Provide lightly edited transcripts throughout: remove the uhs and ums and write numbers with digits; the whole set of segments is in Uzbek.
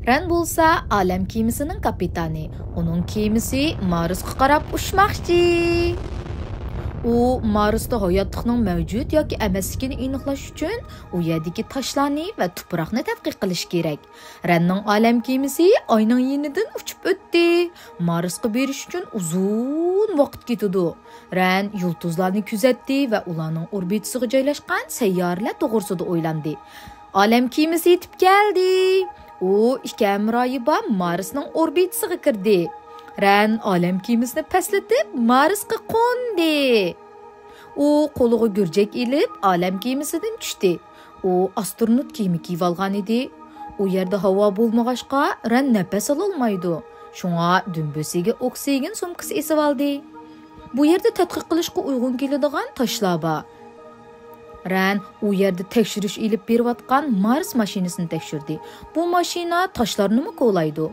Ren bo'lsa alam kemisining kapitani. Uning kemisi Marsga qarab uçmoqchi. U Marsda hayotlikning mavjud yoki emasligini aniqlash uchun u yerdagi toshlarni va tuproqni tadqiq qilish kerak. Renning alam kemisi oyning yenidan uchib o'tdi. Marsga berish uchun uzun vaqt ketadi. Ren yulduzlarni kuzatdi va ularning orbitasiga joylashgan sayyoralar to'g'risida o'ylandi. Alam kemisi yetib keldi. U ikki hamrohi bilan Marsning orbitasiga kirdi. Ren alam kemisini paslatib Marsga qo'ndi. U qo'liga gurjak ilib alam kemisidan tushdi. U astronot kiyimi kiyib olgan edi. U yerda havo bo'lmag'achqa Ren nafas ololmaydi. Shunga dumbasiga oksigen sumkasi esib oldi. Bu yerda tadqiq qilishga uyg'un keladigan toshlar bor. Ren u yerda tekshirish ilib berayotgan Mars mashinasini tekshirdi. Bu mashina toshlarni mi qo'laydi?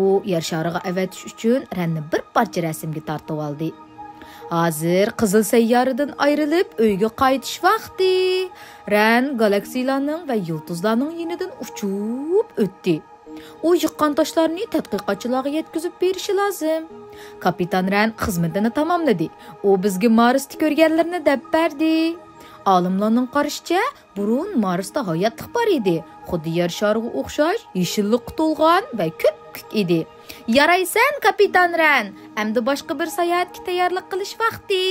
U yer shariga avatish uchun Renni bir parcha rasmga tortib oldi. Hozir qizil sayyoradan ayrilib uyga qaytish vaqti. Ren galaksiyalarning va yulduzlarning yenidan uchib o'tdi. U yiqqan toshlarni tadqiqotchilarga yetkazib berishi lozim. Kapitan Ren xizmatini tamomladi. U bizga Marsda ko'rganlarini deb berdi. Olimlarning qarashicha, burun Marsda hayotlik bor edi. Xuddi yer shariga o'xshash, yeshillik to'lgan va ko'k edi. Yaraysan, kapitan Ren. Endi boshqa bir sayohatga tayyorlik qilish vaqti.